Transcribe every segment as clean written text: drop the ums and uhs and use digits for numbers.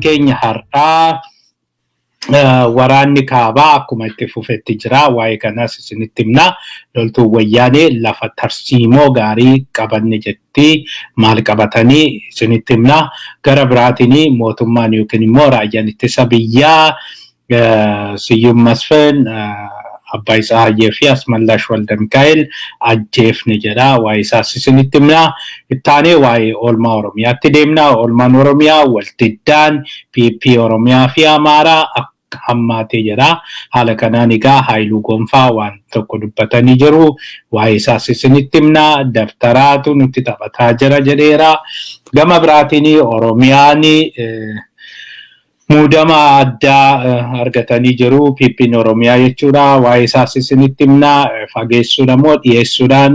keenya har'aa waraanni kaabaa akkuma itti fufetti jira. Waa'ee kanas isinitti himna. Loltuu wayyaanee lafa tarsiimoo gaarii qabanne jetti maal qabatanii isinitti himna. Gara biraatiin mootummaan yookiin immoo raayyaan ittisa biyyaa Siyyum Masfin Abbaa Isaayyee fi Asmallash Walda Mikaa'el ajjeefne jedha. Waa'ee isaas isinitti himna. Ittaanee waa'ee oolmaa Oromiyaatti deemna. Oolmaan Oromiyaa waldiddaan PP Oromiyaa fi Amaaraa hammaatee jira. Haala kanaan egaa Haayiluu Gonfaa waan tokko dubbatanii jiru. Waa'ee isaas isinitti himna. Daftaraatu nutti taphataa jira jedheera. Gama biraatiin Oromiyaan muudama addaa argatanii jiru. PP'n Oromiyaa jechuudha. Waa'ee isaas isinitti himna. Fageessuudha moo dhiyeessuudhaan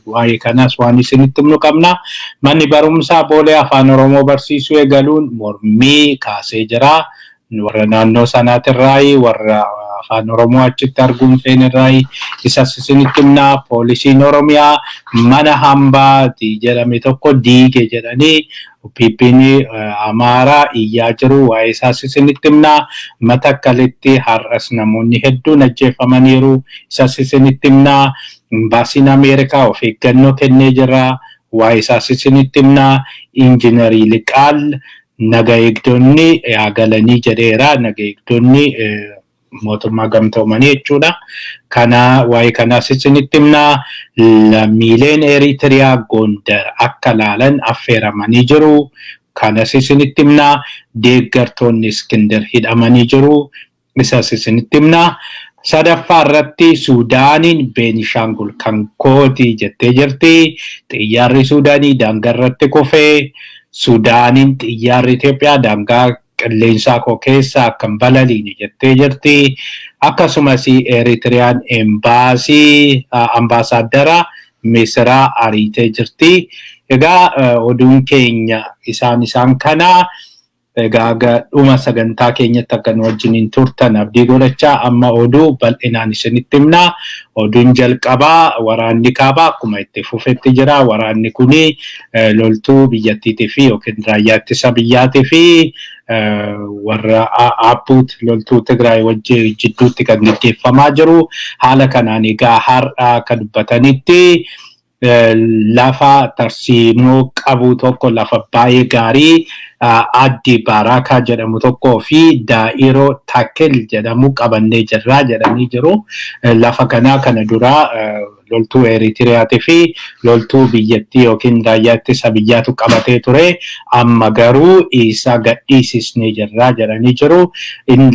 waa'ee kanas waan isinitti himnu qabna. Manni barumsaa Boolee Afaan Oromoo barsiisuu eegaluun mormii kaasee jira. Warra naannoo sanaatirraayi warra Afaan Oromoo achitti arguun feenirraayi isas isinitti himna. Poolisiin Oromiyaa mana hambaati jedhame tokko diige jedhanii PP'n Amaaraa iyyaa jiru. Waa'ee isaas isinitti himna. Matakkalitti har'as namoonni hedduun ajjeefamaniiru. Isas isinitti himna. Embaasiin Ameerikaa of eeggannoo kennee jira. Waa'ee isaas isinitti himna. Injiinarii Liqaal naga eegdonni galanii jedheera. Naga eegdonni mootummaa gamtoomanii jechuudha. Kana waa'ee kanaas isinitti himna. Lammiileen Eritiriyaa Gondar akka laalan affeeramanii jiru. Kanas isinitti himna. Deeggartoonni Iskindar hidhamanii jiru. Isas isinitti himna. Sadaffaa irratti Suudaaniin Beenishaangul kan kooti jettee jirti. Xiyyaarri Suudaanii daangaa irratti kufee. Suudaaniin xiyyaarri Itoophiyaa daangaa qilleensaa koo keessa akkan balaliine jettee jirti. Akkasumas Eritiriyaan ambaasaadara Misiraa ariitee jirti. Egaa oduun keenya isaan kana egaa dhuma sagantaa keenyatti akka nu wajjiniin turtan abdii godhachaa amma oduu bal'inaan isinitti himna. Oduun jalqabaa waraanni kaabaa akkuma itti fufetti jira. Waraanni kuni loltuu biyyattiitii fi yookiin raayyaa ittisa biyyaatii fi warra abbuut loltuu Tigraay wajjin jidduutti kan gaggeeffamaa jiru. Haala kanaan egaa har'a akka dubbatanitti lafa tarsiimoo qabu tokko lafa baay'ee gaarii Addi Barakaa jedhamu tokkoo fi Daa'iroo Takel jedhamu qabannee jirra jedhanii jiru. Lafa kanaa kana dura loltuu Eritiriyaatii fi loltuu biyyattii yookiin raayyaa ittisa biyyaatu qabatee ture. Amma garuu isa gadhiisisnee jirra jedhanii jiru.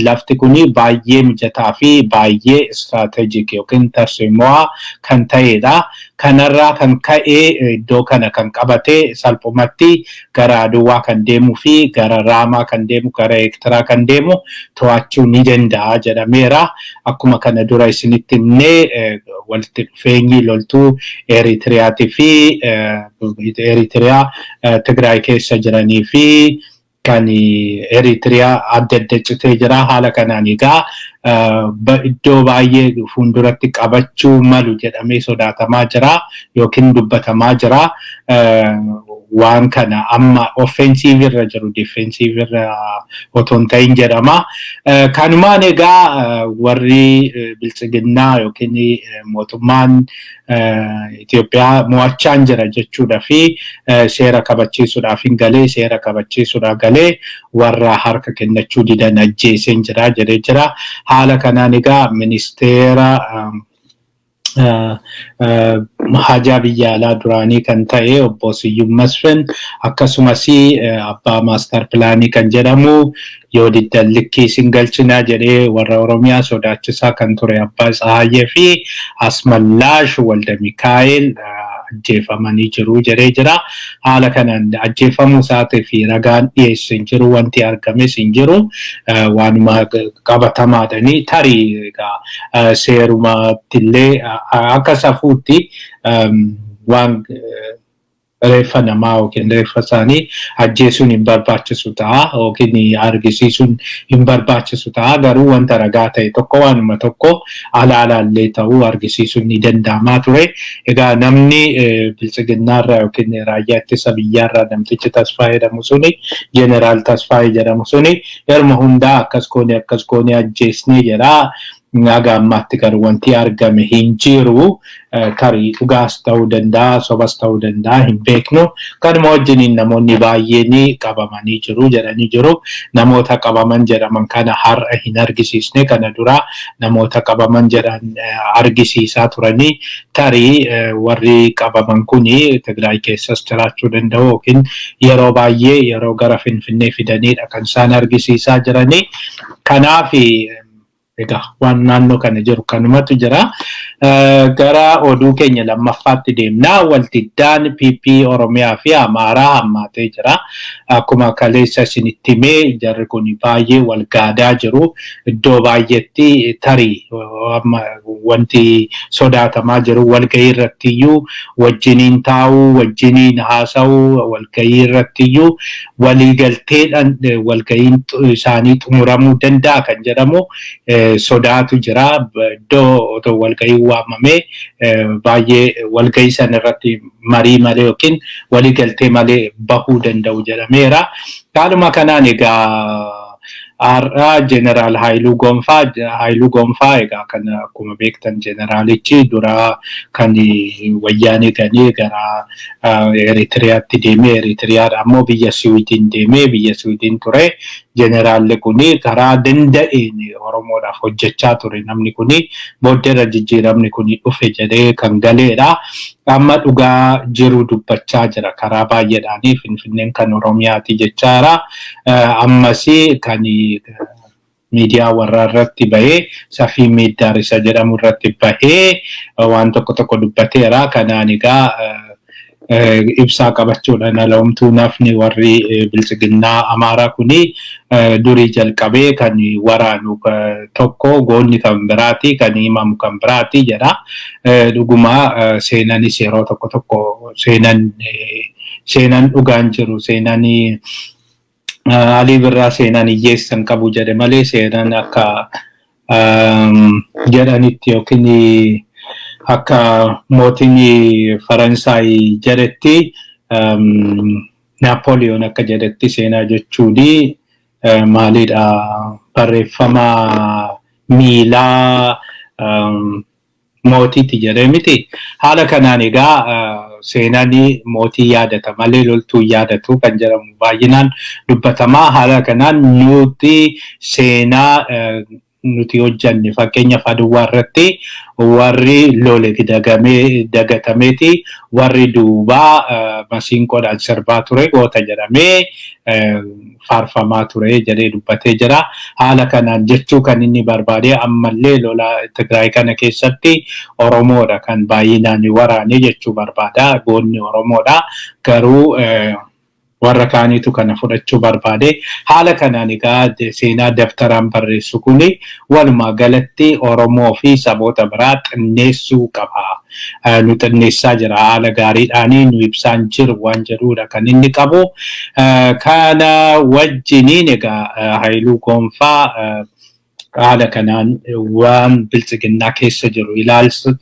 Lafti kuni baay'ee mijataa fi baay'ee istiraatejik yookiin tarsiimoo kan ta'edha. Kanarraa kan ka'ee iddoo kana kan qabate salphumatti gara Aduwaa kan deemu fi gara Raamaa kan deemu gara Ektiraa kan deemu to'achuu ni danda'a jedhameera. Akkuma kana dura isinitti himnee walitti dhufeenyi loltuu Eritiriyaatii fi Eritiriyaa Tigraay keessa jiranii fi kan Eritiriyaa adda adda citee jira. Haala kanaan egaa iddoo baay'ee fuulduratti qabachuu malu jedhamee sodaatamaa jira yookiin dubbatamaa jira. Waan kana amma offensive irra jiru defensive irra otoo hin ta'in jedhama. Kanumaan egaa warri biltsiginnaa yookiin mootummaan Itoophiyaa mo'achaan jira jechuudha fi seera kabachiisuudhaaf hin galee seera kabachiisuudhaaf galee warra harka kennachuu didan ajjeeseen jira jedhee jira. Haala kanaan egaa ministeera Hajaa biyya alaa duraanii kan ta'e obbo Siyyum Masfin akkasumas abbaa maastar pilaanii kan jedhamu yoo diddan likkii sin galchinaa jedhee warra Oromiyaa sodaachisaa kan ture Abbaa Isaayyee fi Asmallash Walda Mikaa'el ajjeefamanii jiru jedhee jira. Haala kanaan ajjeefamuu isaatii fi ragaan dhiyeessin jiru wanti argames hin jiru. Waanuma qabatamaadhani tarii seerumatti illee akka safuutti waan reeffa namaa yookiin reeffa isaanii ajjeesuun hin barbaachisu ta'a yookiin argisiisuun hin barbaachisu ta'a. Garuu wanta ragaa ta'e tokko waanuma tokko alaalaallee ta'uu argisiisuun ni danda'amaa ture. Egaa namni bilchiginnaarraa yookiin raayyaa ittisa biyyaarraa namtichi Tasfaayee jedhamu suni Jeneraal Tasfaayee jedhamu suni yeruma hundaa akkas goone ajjeesnee jedhaa. Naga ammatti garuu wanti argame hin jiru. Tarii dhugaas ta'uu danda'a, sobas ta'uu danda'a, hin beeknu. Kanuma wajjiniin namoonni baay'een qabamanii jiru jedhanii jiru. Namoota qabaman jedhaman kana har'a hin argisiisne, kana dura namoota qabaman jedhan argisiisaa turanii. Tarii warri qabaman kuni Tigraay keessas jiraachuu danda'u yookiin yeroo baay'ee yeroo gara Finfinnee fidanidha kan isaan argisiisaa jiranii. Kanaaf egaa waan naannoo kana jiru kanumatu jira. Gara oduu keenya lammaffaatti deemnaa. Waldiddaan PP Oromiyaa fi Amaaraa hammaatee jira. Akkuma kaleessa isinitti himee jarri kun baay'ee wal gaadaa jiru. Iddoo baay'eetti tarii wanti sodaatamaa jiru walgahii irrattiyyuu wajjiniin taa'uu, wajjiniin haasa'uu, walgahii irrattiyyuu waliigalteedhaan walgahiin isaanii xumuramuu danda'a kan jedhamu sodaatu jira. Iddoo otoo walgahii waamamee baay'ee walgahii sana irratti marii malee yookiin waliigaltee malee bahuu danda'u jedhameera. Haaluma kanaan egaa har'a Jeneraal Haayiluu Gonfaa egaa kan akkuma beektan jeneraalichi dura kan wayyaanee ganee gara Eritiriyaatti deemee Eritiriyaadha ammoo biyya Siwiidin deemee biyya Siwiidin ture. Jeneraalli kuni karaa danda'een Oromoodhaaf hojjechaa ture. Namni kuni booddeerra jijjiiramni kuni dhufe jedhee kan galeedha. Amma dhugaa jiru dubbachaa jira karaa baay'eedhaanii Finfinneen kan Oromiyaati jechaadha. Ammas kan miidiyaa warraa irratti bahee Safii Miiddaar isa jedhamu irratti bahee waan tokko dubbateera. Kanaan egaa ibsaa qabachuudhaan alaamtuu nafni warri bilchiginnaa Amaaraa kuni durii jalqabee kan waraanu tokko goonni kan biraati kan himamu kan biraati jedha. Dhuguma seenanis yeroo tokko seenan dhugaan jiru seenan Alii Birraa seenan hiyyeessan qabu jedhe malee seenan akka jedhanitti yookiin akka mootiin Faransaay jedhetti Napoleon akka jedhetti seenaa jechuuni maalidha barreeffama miilaa mootiitti jedhee miti. Haala kanaan egaa seenani mootii yaadata malee loltuu yaadatu kan jedhamu baay'inaan dubbatamaa. Haala kanaan nuti seenaa nuti hojjanne fakkeenyaaf Aduwaa irratti warri lole dagatameeti warri duubaa masiinqoodhaan sirbaa ture goota jedhamee faarfamaa ture jedhee dubbatee jira. Haala kanaan jechuu kan inni barbaade ammallee lola Tigraay kana keessatti Oromoodha kan baay'inaan waraane jechuu barbaada. Goonni Oromoodha garuu warra kaaniitu kana fudhachuu barbaade. Haala kanaan egaa seenaa daftaraan barreessu kuni walumaa galatti Oromoo fi saboota biraa xinneessuu qaba. Nu xinneessaa jira haala gaariidhaanii nu ibsaan jiru waan jedhuudha kan inni qabu. Kana wajjiniin egaa Haayiluu Gonfaa haala kanaan waan bilchiginnaa keessa jiru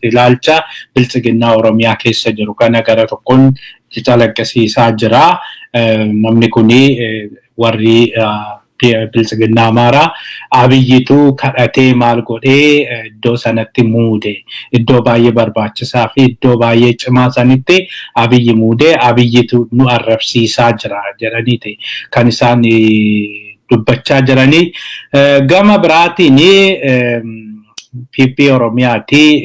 ilaalcha bilchiginnaa Oromiyaa keessa jiru kana gara tokkoon calaqqisiisaa jira. Namni kuni warri bilchiginnaa Amaaraa Abiyyitu kadhatee maal godhee iddoo sanatti muude. Iddoo baay'ee barbaachisaa fi iddoo baay'ee cimaa sanitti Abiyyi muude. Abiyyitu nu arrabsiisaa jira jedhaniiti kan isaan dubbachaa jiranii. Gama biraatiin PP Oromiyaati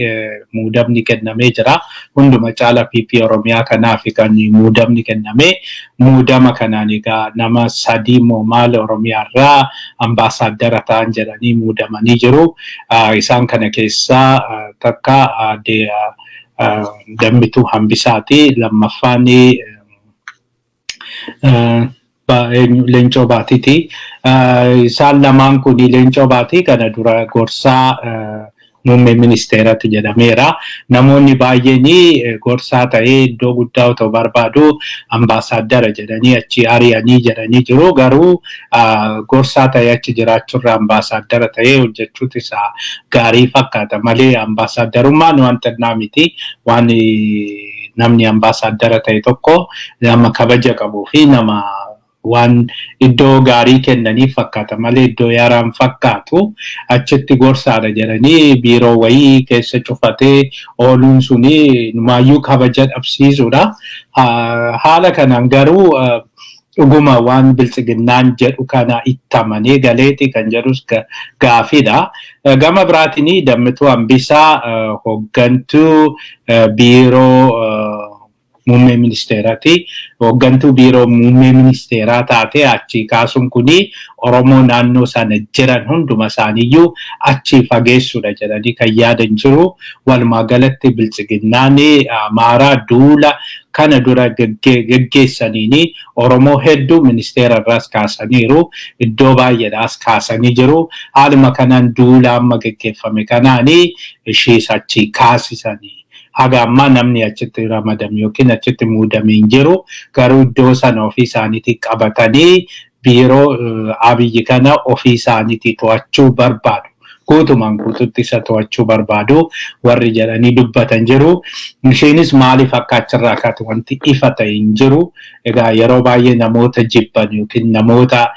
muudamni kennamee jira. Hunduma caala PP Oromiyaa kanaaf kan muudamni kennamee. Muudama kanaan egaa nama 3 maal Oromiyaarraa ambaasaaddara ta'an jedhanii muudamanii jiru. Isaan kana keessaa takka Dambituu Hambisaati. Lammaffaan Leencoo Baatiiti. Isaan lamaan kun Leencoo Baatii kana dura gorsaa muummee ministeeraatti jedhameera. Namoonni baay'een gorsaa ta'ee iddoo guddaa otoo barbaadu ambaasaadara jedhanii achi ari'anii jedhanii jiru. Garuu gorsaa ta'ee achi jiraachuurraa ambaasaadara ta'ee hojjechuutu isaa gaarii fakkaata malee ambaasadarummaan wanta naa miti. Waan namni ambaasadara ta'e tokko nama kabaja qabuu fi nama waan iddoo gaarii kennaniif fakkaata malee iddoo yaaraan fakkaatu achitti gorsaadha jedhanii biiroo wayii keessa cufatee ooluun suni numaayyuu kabaja dhabsiisuudha. Haala kanaan garuu dhuguma waan biltsiginnaan jedhu kana ittamanii galeeti kan jedhus gaafidha. Gama biraatiin Dammituu Hambisaa hooggantuu biiroo muummee ministeeraati. Hooggantuu biiroo muummee ministeeraa taate achi kaasuun kuni Oromoo naannoo sana jiran hunduma isaaniiyyuu achi fageessudha jedhanii kan yaadan jiru. Walumaa galatti biltsiginnaan Amaaraa duula kana dura geggeessaniini Oromoo hedduu ministeera irraas kaasaniiru. Iddoo baay'eedhaas kaasanii jiru. Haaluma kanaan duula amma geggeeffame kanaani ishees achi kaasisanii. Haga amma namni achitti ramadame yookiin achitti muudame hin jiru. Garuu iddoo sana ofii isaaniitii qabatanii biiroo Abiyyi kana ofii isaaniitii to'achuu barbaadu. Guutumaan guututti isa to'achuu barbaadu warri jedhanii dubbatan jiru. Isheenis maaliif akka achirraa kaatu wanti ifa ta'e hin jiru. Egaa yeroo baay'ee namoota jibban yookiin namoota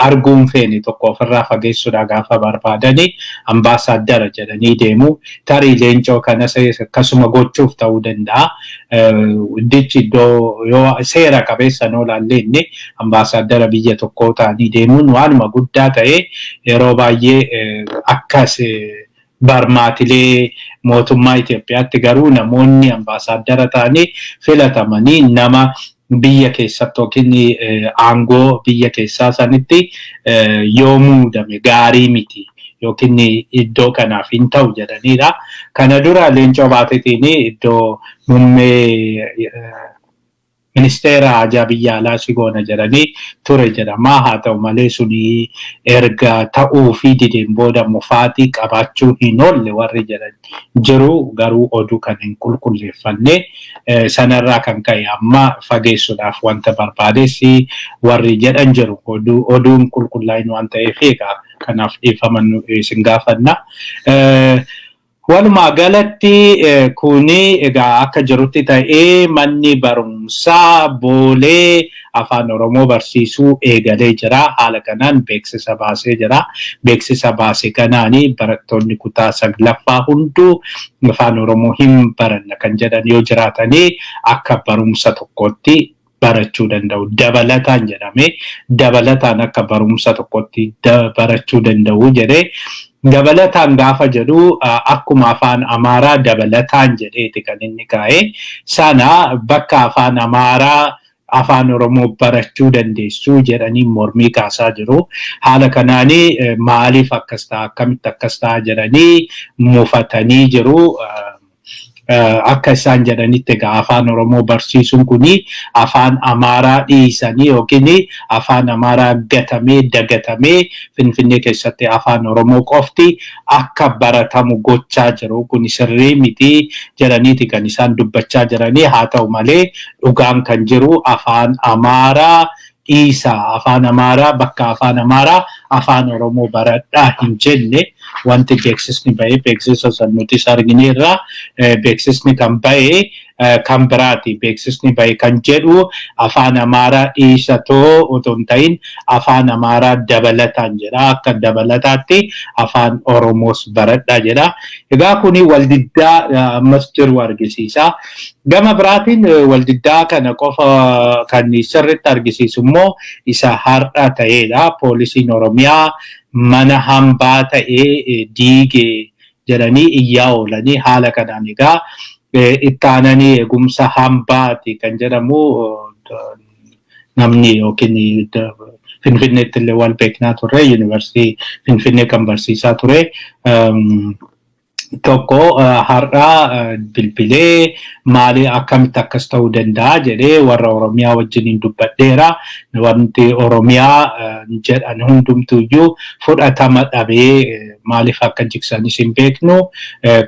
arguun feene tokko ofirraa fageessuudhaa gaafa barbaadanii ambaasaadara jedhanii deemu. Tarii Leencoo kanas akkasuma gochuuf ta'uu danda'a. Iddichi iddoo yoo seera qabeessa noo laallee ambaasaadara biyya tokkoo ta'anii deemuun waanuma guddaa ta'e yeroo baay'ee akkas barmaatilee mootummaa Itoophiyaatti garuu namoonni ambaasaadara ta'anii filatamanii nama biyya keessatti yookiin aangoo biyya keessaa sanitti yoo muudame gaarii miti yookiin iddoo kanaaf hin ta'u jedhanidha. Kana dura Leencoo Baateetiin iddoo muummee ministeera ajaa biyya alaa sigoona jedhanii ture jedhama. Haa ta'u malee suni erga ta'uu fi dideen booda mufaatii qabaachuu hin oolle warri jedhan jiru. Garuu oduu kan hin qulqulleeffanne sanarraa kan ka'e amma fageessuudhaaf wanta barbaades warri jedhan jiru. Oduun qulqullaa'in waan ta'eef egaa kanaaf dhiifaman isin gaafanna. Walumaa galatti kuni egaa akka jirutti ta'ee manni barumsaa Boolee afaan Oromoo barsiisuu eegalee jira. Haala kanaan beeksisa baasee jira. Beeksisa baase kanaani barattoonni kutaa 9ffaa hunduu afaan Oromoo hin baranna kan jedhan yoo jiraatanii akka barumsa tokkotti barachuu danda'u. Dabalataan jedhame dabalataan akka barumsa tokkotti barachuu danda'u jedhee dabalataan gaafa jedhu akkuma afaan Amaaraa dabalataan jedheeti kan inni kaa'e. Sana bakka afaan Amaaraa afaan Oromoo barachuu dandeessu jedhanii mormii kaasaa jiru. Haala kanaanii maaliif akkas ta'a akkamitti akkas ta'a jedhanii mufatanii jiru. Akka isaan jedhanitti egaa afaan Oromoo barsiisuun kuni afaan Amaaraa dhiisanii yookiin afaan Amaaraa gatamee dagatamee Finfinnee keessatti afaan Oromoo qofti akka baratamu gochaa jiru. Kun sirrii miti jedhaniiti kan isaan dubbachaa jiranii. Haa ta'u malee dhugaan kan jiru afaan Amaaraa dhiisaa afaan Amaaraa bakka afaan Amaaraa afaan Oromoo baradhaa hin jenne wanti beeksisni bahee beeksisa san nutis argineerra. Beeksisni kan bahee kan biraati. Beeksisni bahee kan jedhu afaan Amaaraa dhiisatoo otoo hin ta'in afaan Amaaraa dabalataan jedha. Akka dabalataatti afaan Oromoos baradhaa jedha. Egaa kuni waldiddaa ammas jiru argisiisa. Gama biraatiin waldiddaa kana qofa kan sirriitti argisiisu immoo isa har'a ta'edha. Poolisiin Oromiyaa mana hambaa ta'ee diigee jedhanii iyyaa oolanii haala kanaan egaa itti aananii eegumsa hambaati kan jedhamu namni yookiin Finfinneetti illee wal beeknaa turre yuunivarsiitii Finfinnee kan barsiisaa ture. Tokko har'a bilbilee maali akkamitti akkas ta'uu danda'a jedhee warra Oromiyaa wajjiniin dubbadheera. Wanti Oromiyaa jedhan hundumtuyyuu fudhatama dhabee maaliif akka jigsanis hin beeknu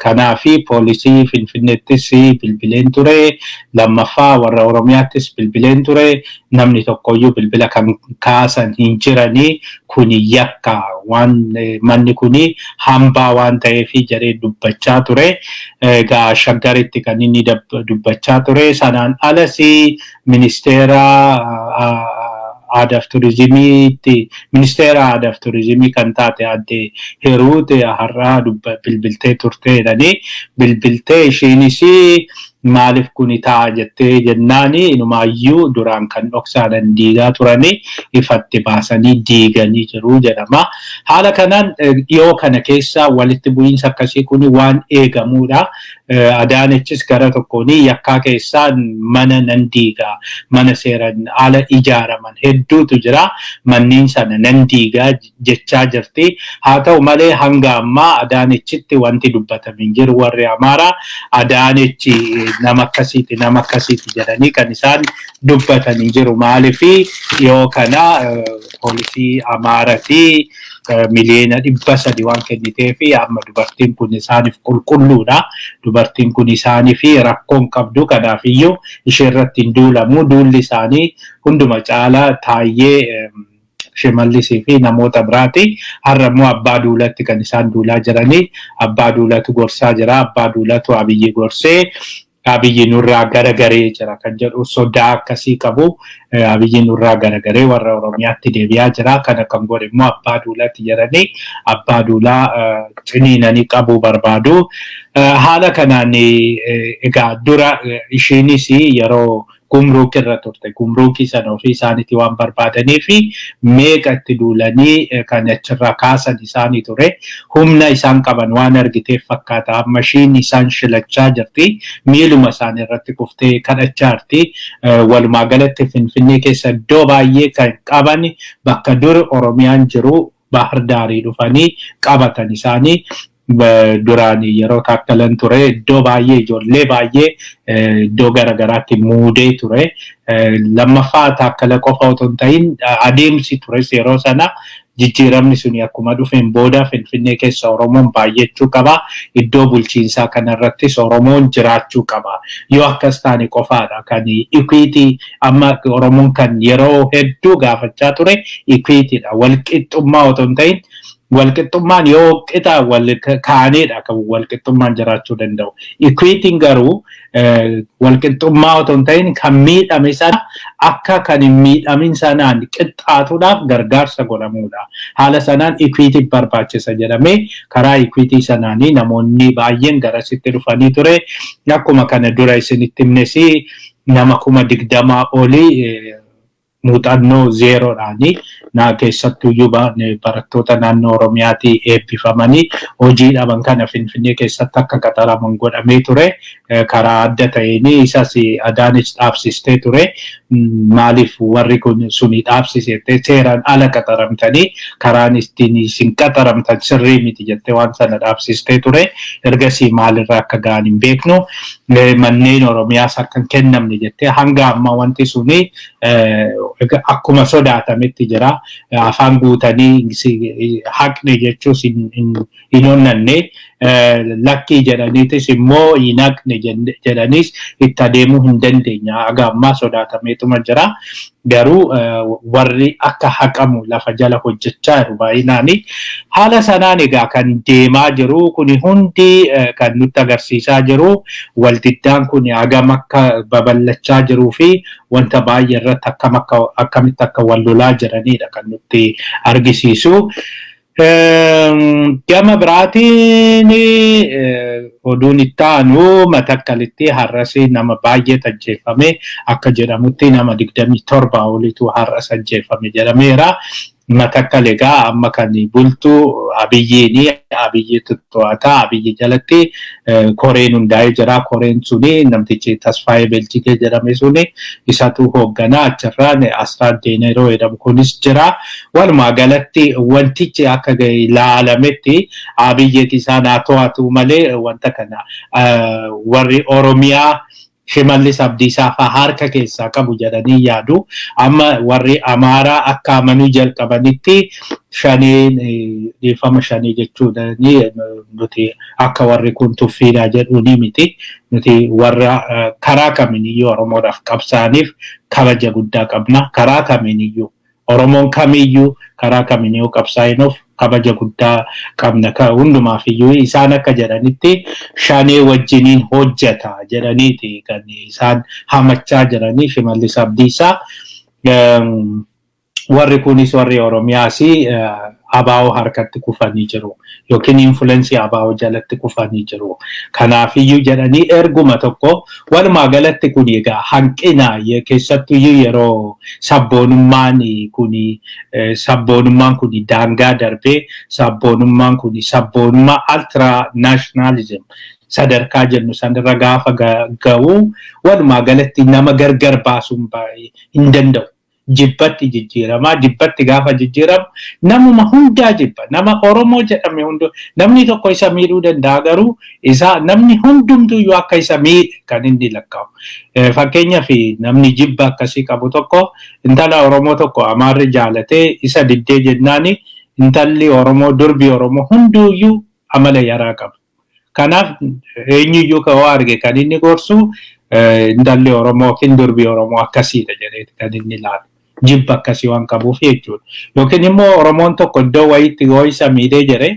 kanaafi poolisii Finfinneettis bilbileen ture lammaffaa warra Oromiyaattis bilbileen ture namni tokkoyyuu bilbila kan kaasan hin jiranii kuni yakka waan manni kuni hambaa waan ta'eefi jaree dubbachaa ture egaa shaggaritti kan inni dubbachaa ture sanaan alasi ministeera Aadaaf Turizimiitti ministeera Aadaaf Turizimii kan taate adde Hiruut har'aa bilbiltee turteedhani bilbiltee ishiinis maaliif kuni ta'a jettee jennaani inumaayyuu duraan kan dhoksaanan diigaa turani ifatti baasanii diiganii jiru jedhama haala kanaan dhiyoo kana keessa walitti bu'iinsa akkasii kuni waan eegamuudha Adaanechis gara tokkooni yakkaa keessaan mana nan diigaa mana seeran ala ijaaraman hedduutu jira manniin sana nan diigaa jechaa jirti haa ta'u malee hanga ammaa Adaanechitti wanti dubbatame hin jiru warri Amaaraa Adaanechi nama akkasiiti jedhanii kan isaan dubbatanii jiru maaliifi yoo kana poolisii Amaaratii miliyoona 300 waan kenniteefi amma dubartiin kun isaaniif qulqulluudha dubartiin kun isaaniif rakkoon qabdu kanaafiyyuu ishee irratti hin duulamu duulli isaanii hunduma caalaa taayyee Shimallisii fi namoota biraati har'ammoo abbaa duulatti kan isaan duulaa jiranii abbaa duulatu gorsaa jira abbaa duulatu Abiyyi gorsee Abiyyi nurraa garagaree jira kan jedhu sodaa akkasii qabu Abiyyi nurraa garagaree warra Oromiyaatti deebi'aa jira kana kan godhe immoo abbaa duulatti jedhanii abbaa duulaa ciniinanii qabuu barbaadu haala kanaan egaa dura ishiinis yeroo gumruuk irra turte gumruukii sana ofii isaaniitti waan barbaadanii fi meeqa itti duulanii kan achirraa kaasan isaanii ture humna isaan qaban waan argiteef fakkaata mashiin isaan shilachaa jirti miiluma isaan irratti kuftee kadhachaa jirti walumaa galatti Finfinnee keessa iddoo baay'ee kan qaban bakka dur Oromiyaan jiru Bahar Daarii dhufanii qabatan isaanii duraan yeroo taakkalan ture iddoo baay'ee ijoollee baay'ee iddoo garagaraatti muudee ture lammaffaa taakkala qofa otoo hin ta'in adeemsi tures yeroo sana jijjiiramni suni akkuma dhufeen booda Finfinnee keessa Oromoon baay'achuu qaba iddoo bulchiinsaa kanarrattis Oromoon jiraachuu qaba yoo akkas taane qofaadha kan equity amma Oromoon kan yeroo hedduu gaafachaa ture equityidha walqixxummaa otoo hin ta'in walqixxummaan yoo qixa wal kaaneedha kan walqixxummaan jiraachuu danda'u equity'n garuu walqixxummaa otoo hin ta'in kan miidhame sana akka kan hin miidhamin sanaan qixxaatuudhaaf gargaarsa godhamuudha haala sanaan equity barbaachisa jedhamee karaa equity sanaanii namoonni baay'een garasitti dhufanii ture akkuma kana dura isinitti himnes nama 20,000 olii muuxannoo zeeroodhaani naa keessattuyyuu barattoota naannoo Oromiyaatii eebbifamanii hojii dhaban kana Finfinnee keessatti akka qaxaraman godhamee ture karaa adda ta'een isas Adaanech dhaabsistee ture maaliif warri kun suni dhaabsisee seeraan ala qaxaramtanii karaan ittiin isin qaxaramtan sirrii miti jettee waan sana dhaabsistee ture ergasii maalirraa akka ga'an hin beeknu manneen Oromiyaas akka hin kennamne jettee hanga amma wanti suni akkuma sodaatametti jira afaan guutanii haqne jechuus hin onnanne lakkii jedhaniitis immoo hin haqne jedhanis itti adeemuu hin dandeenya haga ammaa sodaatameetuma jira garuu warri akka haqamu lafa jala hojjechaa jiru baay'inaani haala sanaan egaa kan deemaa jiru kuni hundi kan nutti agarsiisaa jiru waldiddaan kun hagam akka babal'achaa jiruu fi wanta baay'ee irratti akkamitti akka wal lolaa jiranidha kan nutti argisiisu. Gama biraatiin oduun itti aanu Matakkalitti har'as nama baay'ee ajjeefame akka jedhamutti nama 27 olitu har'as ajjeefame jedhameera. Matakkal egaa amma kan bultu Abiyyi to'ataa Abiyyi jalatti koreen hundaa'ee jira koreen suni namtichi Tasfaayee Beelchikee jedhame suni isatu hoogganaa achirraan Asraat Deeneroo jedhamu kunis jira walumaa galatti wantichi akka ilaalametti Abiyyi isaan to'atu malee wanta kana warri Oromiyaa Shimallis Abdiisaa fa'aa harka keessaa qabu jedhanii yaadu. Amma warri Amaaraa akka amanuu jalqabanitti shaniin dhiifama shanii jechuudha. Nuti akka warri kun tuffiidha jedhu ni miti. Nuti warra karaa kamiiniyyuu Oromoodhaaf qabsaaniif kabaja guddaa qabna. Karaa kamiiniyyuu Oromoon kamiiyyuu karaa kamiiniyyuu qabsaa'inuuf kabaja guddaa qabna. Hundumaaf iyyuu isaan akka jedhanitti shanee wajjiniin hojjeta jedhaniiti kan isaan hamachaa jiranii Shimallis Abdiisaa. Warri kunis warri Oromiyaas ABO harkatti kufanii jiru yookiin influensii ABO jalatti kufanii jiru. Kanaaf iyyuu jedhanii erguma tokko walumaa galatti kun egaa hanqina keessattuu yeroo sabboonummaan kun daangaa darbee sabboonummaan kun sabboonummaa ultra nationalism sadarkaa jennu sanirra gaafa ga'u walumaa galatti nama gargar baasuun hin danda'u. Jibbatti jijjiirama. Jibbatti gaafa jijjiiramu namuma hundaa jibba. Nama Oromoo jedhame hundu namni tokko isa miidhuu danda'a garuu namni hundumtuu yoo akka isa miidhe kan inni lakkaa'u. Fakkeenyaaf namni jibba akkasii qabu tokko intala Oromoo tokko Amaarri jaalatee isa diddee jennaani intalli Oromoo durbi Oromoo hunduuyyuu amala yaraa qabu. Kanaaf eenyuyyuu ka'oo arge kan inni gorsu intalli Oromoo yookiin durbi Oromoo akkasiidha jedhee kan inni ilaalu. Jibba akkasii waan qabuuf jechuudha. Yookiin immoo Oromoon tokko iddoo wayiitti yoo isa miidhee jire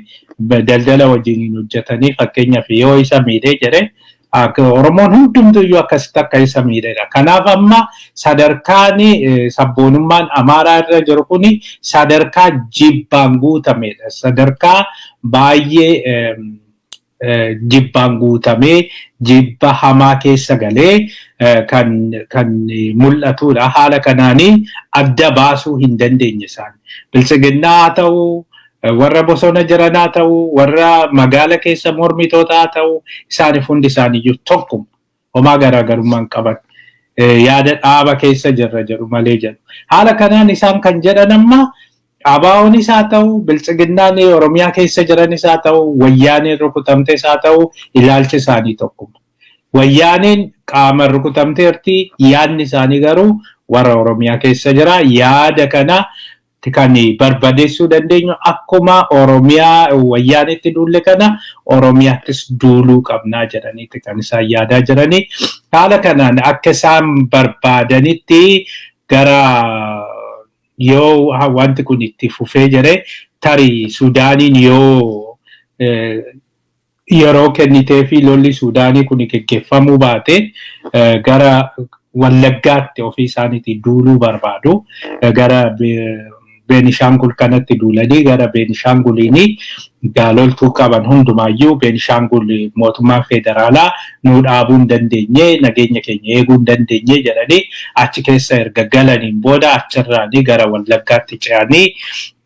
daldala wajjin hojjetanii fakkeenyaaf yoo isa miidhee jire Oromoon hundumtuyyuu akkasitti akka isa miidheedha. Kanaaf amma sadarkaan sabboonummaan Amaaraa irra jiru kuni sadarkaa jibbaan guutameedha. Sadarkaa baay'ee jibbaan guutamee jibba hamaa keessa galee kan mul'atudha. Haala kanaanii adda baasuu hin dandeenye isaan. Bilisiginnaa haa ta'u, warra bosona jiran haa ta'u, warra magaala keessa mormitoota haa ta'u, isaaniif hundi isaaniiyyuu tokkuma. Homaa garaagarummaan qaban. Yaada dhaaba keessa jirra jedhu malee jedhu. Haala kanaan isaan kan jedhan amma ABO'nis haa ta'u, bilisiginnaan Oromiyaa keessa jiranis haa ta'u, wayyaaniin rukutamtes haa ta'u, ilaalchi isaanii tokkuma. Wayyaaniin qaama rukutamteerti, yaadni isaanii garuu warra Oromiyaa keessa jira. Yaada kana kan barbadeessuu dandeenyu akkuma Oromiyaa wayyaanitti duulle kana Oromiyaattis duuluu qabnaa jedhaniiti kan isaan yaadaa jiranii. Haala kanaan akka isaan barbaadanitti gara yoo wanti kun itti fufee jire tarii Suudaaniin yoo yeroo kennitee fi lolli Suudaanii kun geggeeffamuu baate gara Wallaggaatti ofii isaaniitiin duuluu barbaadu. Gara Beenishaangul kanatti duulanii gara Beenishaanguliin gaaloltuu qaban hundumaayyuu Beenishaangul mootummaa federaalaa nuu dhaabuu hin dandeenye, nageenya keenya eeguu hin dandeenye jedhanii achi keessa erga galaniin booda achirraanii gara Wallaggaatti ce'anii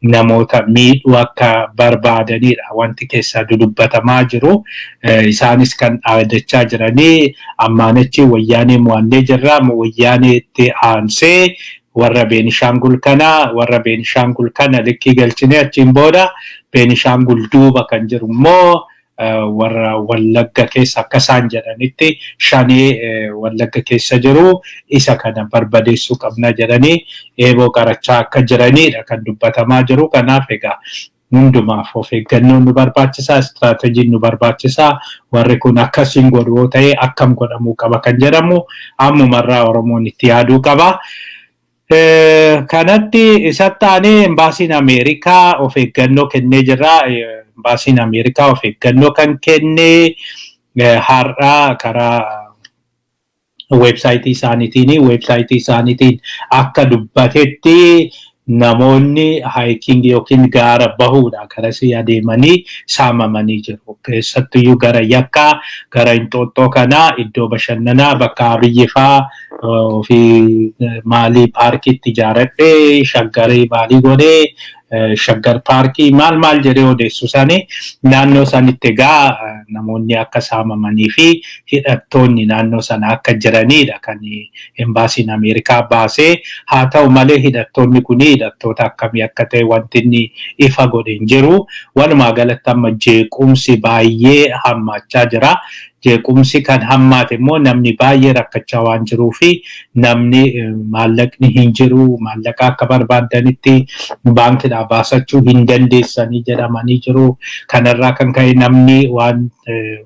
namoota miidhuu akka barbaadanidha. Wanti keessaa dudubbatamaa jiru. Isaanis kan dhaadachaa jiranii ammaanachi wayyaanee mo'annee jirra. Wayyaaneetti aansee warra Beenishaangul kana likkii galchinee achiin booda Beenishaangul duuba kan jiru immoo warra Wallagga keessa akka isaan jedhanitti shanee Wallagga keessa jiru isa kana barbadeessuu qabna jedhanii eeboo qarachaa akka jiranidha kan dubbatamaa jiru. Kanaaf egaa hundumaaf of eeggannoon nu barbaachisaa, istiraateejiin nu barbaachisaa. Warri kun akkasiin godhu yoo ta'e akkam godhamuu qaba kan jedhamu ammumarraa Oromoon itti yaaduu qaba. Kanatti isatti aanee embaasiin Ameerikaa of eeggannoo kennee jira. Embaasiin Ameerikaa of eeggannoo kan kenne har'aa karaa weebsaayitii isaaniitiin akka dubbatetti namoonni haayikiing yookiin gaara bahuudha garasii adeemanii saamamanii jiru. Keessattuyyuu gara Yakkaa, gara Inxooxxoo kanaa iddoo bashannanaa bakka Abiyyifaa fi maalii paarkiitti ijaaradhee shaggarii maalii godhee shaggar paarkii maal jedhee odeessu sanii naannoo sanitti egaa namoonni akka saamamanii fi hidhattoonni naannoo sana akka jiranidha kan embaasiin Ameerikaa baasee. Haa ta'u malee hidhattoonni kun hidhattoota akkamii akka ta'e wanti inni ifa godhe hin jiru. Walumaa galatti amma jeequmsi baay'ee hammaachaa jira. Jeequmsi kan hammaate immoo namni baay'ee rakkachaa waan jiruu fi namni maallaqni hin jiru, maallaqa akka barbaadanitti baankiidhaa baasachuu hin dandeessanii jedhamanii jiru. Kanarraa kan ka'e namni waan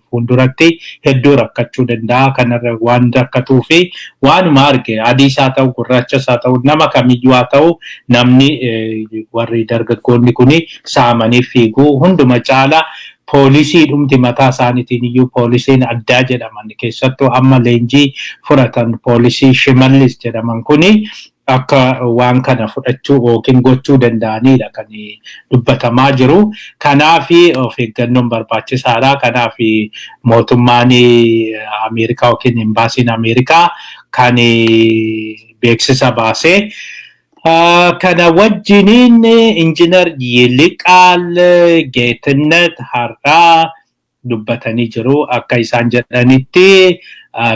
fuulduratti hedduu rakkachuu danda'a. Kanarra waan rakkatuu fi waanuma arge adiis haa ta'u gurraachas haa ta'u nama kamiyyuu haa ta'u namni warri dargaggoonni kun saamanii fiiguu hunduma caala. Poolisii dhumti mataa isaaniitiin iyyuu poolisiin addaa jedhaman keessattuu amma leenjii fudhatan poolisii Shimallis jedhaman kuni akka waan kana fudhachuu yookiin gochuu danda'anidha kan dubbatamaa jiru. Kanaaf of eeggannoon barbaachisaadha. Kanaaf mootummaan Ameerikaa yookiin embaasiin Ameerikaa kan beeksisa baasee. Kana wajjiniin injiinar Yiliqaal Geetnet har'aa dubbatanii jiru. Akka isaan jedhanitti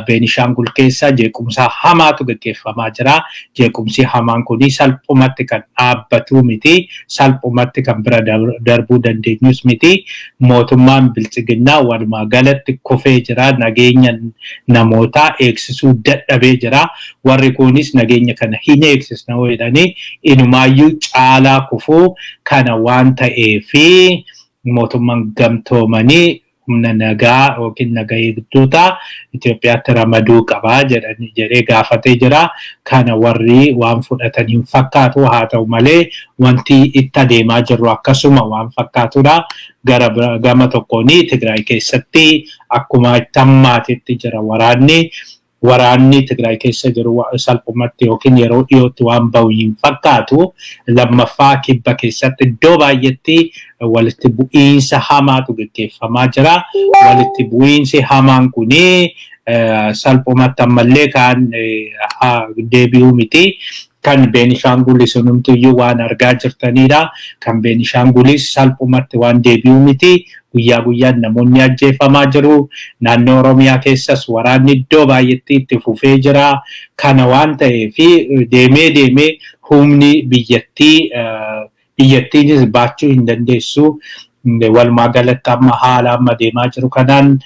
Beenishaangul keessa jeequmsa hamaatu gaggeeffamaa jira. Jeequmsi hamaan kun salphumatti kan dhaabbatu miti. Salphumatti kan bira darbuu dandeenyus miti. Mootummaan Biltsiginnaa walumaa galatti kufee jira. Nageenya namootaa eegsisuu dadhabee jira. Warri kunis nageenya kana hin eegsisna jedhanii inumaayyuu caalaa kufuu kana waan ta'eefi mootummaan gamtoomanii humna nagaa yookiin nagaa eegdota Itoophiyaatti ramaduu qabaa jedhee gaafatee jira. Kana warri waan fudhatan hin fakkaatu. Haa ta'u malee wanti itti adeemaa jiru akkasuma waan fakkaatudha. Gama tokkoon Tigraay keessatti akkuma itti hammaatetti jira waraanni Tigraay keessa jiru salphumatti yookiin yeroo dhiyootti waan bahu hin fakkaatu. Lammaffaa kibba keessatti iddoo baay'eetti walitti bu'iinsa hamaatu gaggeeffamaa jira. Walitti bu'iinsi hamaan kuni salphumatti ammallee kan deebi'uu miti. Kan Beenishaangulis hundumtiyyuu waan argaa jirtanidha. Kan Beenishaangulis salphumatti waan deebi'uu miti. Guyyaa guyyaan namoonni ajjeefamaa jiru. Naannoo Oromiyaa keessas waraanni iddoo baay'eetti itti fufee jira. Kana waan ta'eef deemee humni biyyattiinis baachuu hin dandeessu. Walumaa galatti amma haala amma deemaa jiru kanaan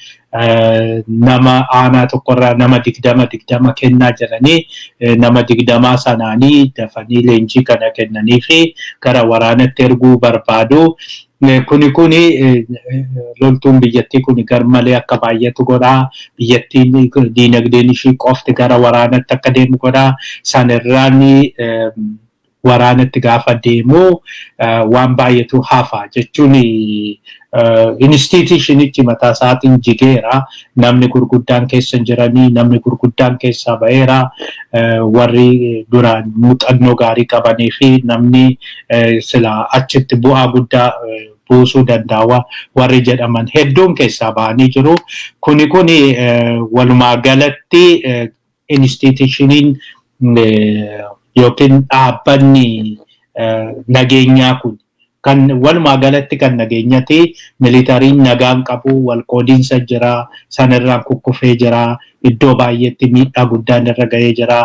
nama aanaa tokkorraa nama 20 kennaa jiranii nama 20 sanaanii dafanii leenjii kana kennanii fi gara waraanatti erguu barbaadu. Kuni loltuun biyyattii kun garmalee akka baay'atu godhaa. Biyyattiin diinagdeen ishii qofti gara waraanatti akka deemu godhaa. Sanirraan waraanatti gaafa deemu waan baay'atu hafa jechuun institutionichi mataa isaatiin jigeera. Namni gurguddaan keessa jiranii namni gurguddaan keessaa ba'eera. Warri duraan muuxannoo gaarii qabanii fi namni sila achitti bu'aa guddaa buusuu danda'a warri jedhaman hedduun keessaa ba'anii jiru. Kuni walumaa galatti institutioniin yookiin dhaabbanni nageenyaa kun kan walumaa galatti kan nageenyati militariin nagaan qabu walqoodiinsa jira. Sanirraan kukkufee jira. Iddoo baay'eetti miidhaa guddaan irra ga'ee jira.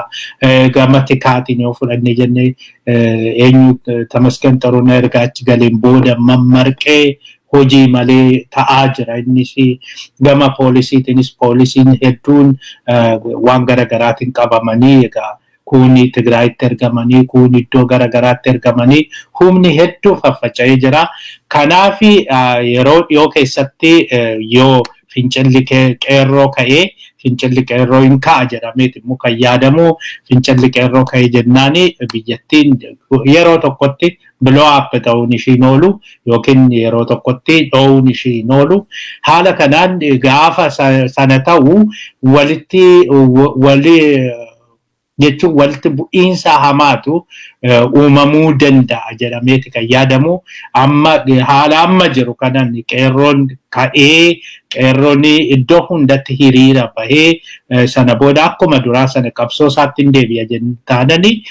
Gama tikaatiin yoo fudhannee jenne eenyu Tamasgen Xaruunaa erga achi galeen booda mammarqee hojii malee ta'aa jira. Innis gama poolisiitiinis poolisiin hedduun waan garaagaraatiin qabamanii egaa kuni Tigraayitti ergamanii kun iddoo garagaraatti ergamanii humni hedduu faffaca'ee jira. Kanaaf yeroo dhiyoo keessatti yoo fincilli qeerroo ka'ee fincilli qeerroo hin ka'a jedhameeti immoo kan yaadamu. Fincilli qeerroo ka'ee jennaani biyyattiin yeroo tokkotti blow up ta'uun ishiin oolu yookiin yeroo tokkotti dhoowuun ishiin oolu. Haala kanaan gaafa sana ta'u jechuun walitti bu'iinsa hamaatu uumamuu danda'a jedhameeti kan yaadamu. Haala amma jiru kanaan qeerroon ka'ee qeerroon iddoo hundatti hiriira bahee sana booda akkuma duraa sana qabsoo isaatti hin deebi'a taananii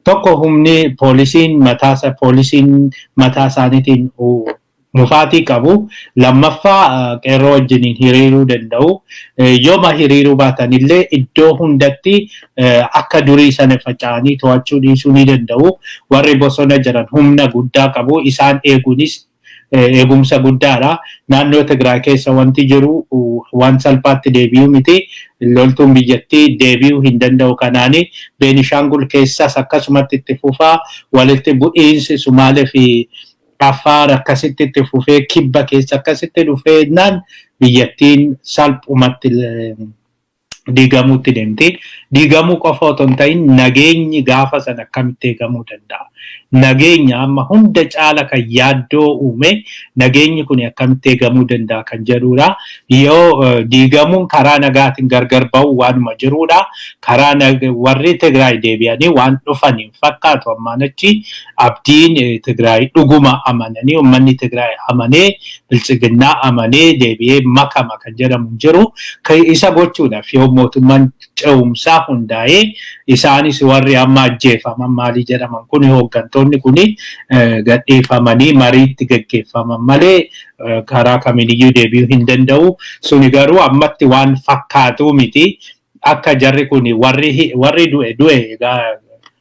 tokko humni poolisiin mataa isaaniitiin mufaatii qabu. Lammaffaa qeerroo wajjiniin hiriiruu danda'u. Yooma hiriiruu baatanillee iddoo hundatti akka durii sana faca'anii to'achuu dhiisuu ni danda'u. Warri bosona jiran humna guddaa qabu. Isaan eeguunis eegumsa guddaadha. Naannoo Tigraay keessa wanti jiru waan salphaatti deebi'uu miti. Loltuun biyyattii deebi'uu hin danda'u. Kanaani Beenishaangul keessas akkasumatti itti fufaa walitti bu'iinsi Sumaalee fi Affaar akkasitti itti fufee kibba keessa akkasitti dhufeenyaan biyyattiin salphumatti diigamuutti deemti. Diigamuu qofa otoo hin ta'in nageenyi gaafa sana akkamitti eegamuu danda'a? Nageenya amma hunda caala kan yaaddoo uume nageenyi kun akkamitti eegamuu danda'a kan jedhudha. Yoo diigamuun karaa nagaatiin gargar ba'u waanuma jirudha. Karaa warri Tigraay deebi'anii waan dhufaniin fakkaatu ammaan achi abdiin Tigraay dhuguma amananii uummanni Tigraay amanee bilchiginnaa amanee deebi'ee makama kan jedhamu jiru. Isa gochuudhaaf yoo mootummaan ce'umsaa hundaa'ee isaanis warri amma ajjeefaman maalii jedhaman kun hooggantoonni kun gadhiifamanii mariitti gaggeeffaman malee karaa kamiiniyyuu deebi'uu hin danda'u. Suni garuu ammatti waan fakkaatu miti. Akka jarri kun warri du'e egaa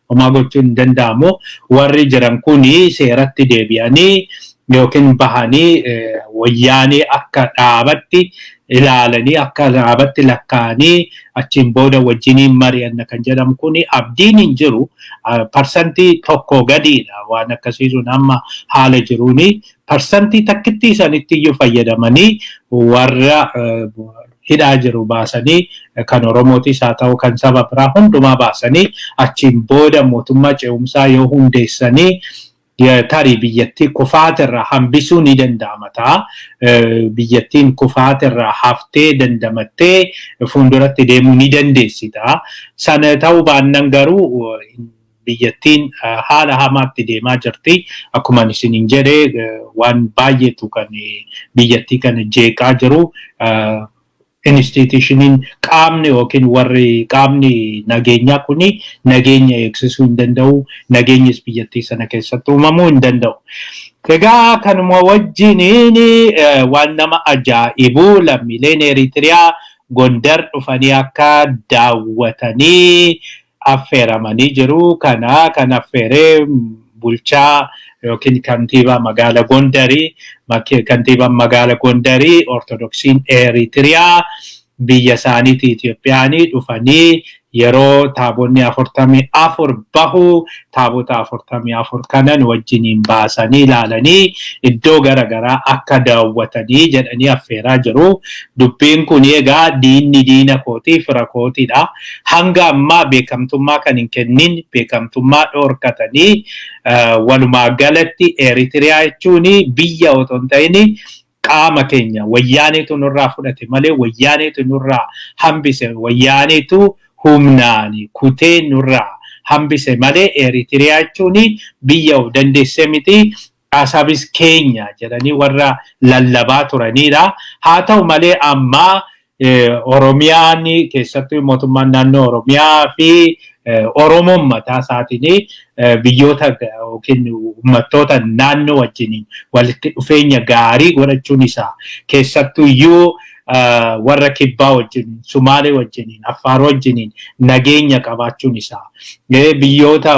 homaa gochuun hin danda'amu. Warri jiran kun seeratti deebi'anii yookiin bahanii wayyaanee akka dhaabatti ilaalanii akka dhaabatti lakkaa'anii achiin booda wajjiniin mari'anna kan jedhamu kun abdiin hin jiru. Parsantii tokko gadiidha waan akkasiisuun amma haala jiruuni. Parsantii takkitti isaanitti iyyuu fayyadamanii warra hidhaa jiru baasanii kan Oromootis haa ta'u kan saba biraa hundumaa baasanii achiin booda mootummaa ce'umsaa yoo hundeessanii tarii biyyattii kufaatirraa hambisuu ni danda'ama ta'a. Biyyattiin kufaatirraa haftee dandamattee fuulduratti deemuu ni dandeessi ta'a. Sana ta'uu baannaan garuu biyyattiin haala hamaatti deemaa jirti. Akkuma isiniin jedhee waan baay'eetu kan biyyattii kana jeeqaa jiru. Institutioniin qaamni yookiin warri qaamni nageenyaa kuni nageenya eegsisuu hin danda'u. Nageenyis biyyattii sana keessatti uumamuu hin danda'u. Egaa kanuma wajjiniin waan nama ajaa'ibu lammiileen Eritiriyaa Gondar dhufanii akka daawwatanii affeeramanii jiru. Kana kan affeeree bulchaa yookiin kantiibaa magaala Gondarii. Kantiibaan magaala Gondarii Ortodoksiin Eritiriyaa biyya isaaniitii Itoophiyaanii dhufanii yeroo taabonni 44 bahu taabota 44 kanan wajjiniin baasanii ilaalanii iddoo garaagaraa akka daawwatanii jedhanii affeeraa jiru. Dubbiin kun egaa diinni diina kootii fira kootiidha. Hanga ammaa beekamtummaa kan hin kennin beekamtummaa dhoorkatanii walumaa galatti Eritiriyaa jechuun biyya otoo hin ta'in qaama keenya wayyaaneetu nurraa fudhate malee wayyaaneetu nurraa hambise wayyaaneetu humnaan kutee nurraa hambise malee Eritiriyaa jechuun biyya of dandeesse miti. Asabis keenya jedhanii warra lallabaa turanidha. Haa ta'u malee amma Oromiyaan keessattuu mootummaan naannoo Oromiyaa fi Oromoon mataa isaatiin biyyoota yookiin uummattoota naannoo wajjiniin walitti dhufeenya gaarii godhachuun isaa keessattuu iyyuu warra kibbaa wajjiniin, Sumaalee wajjiniin, Affaar wajjiniin nageenya qabaachuun isaa biyyoota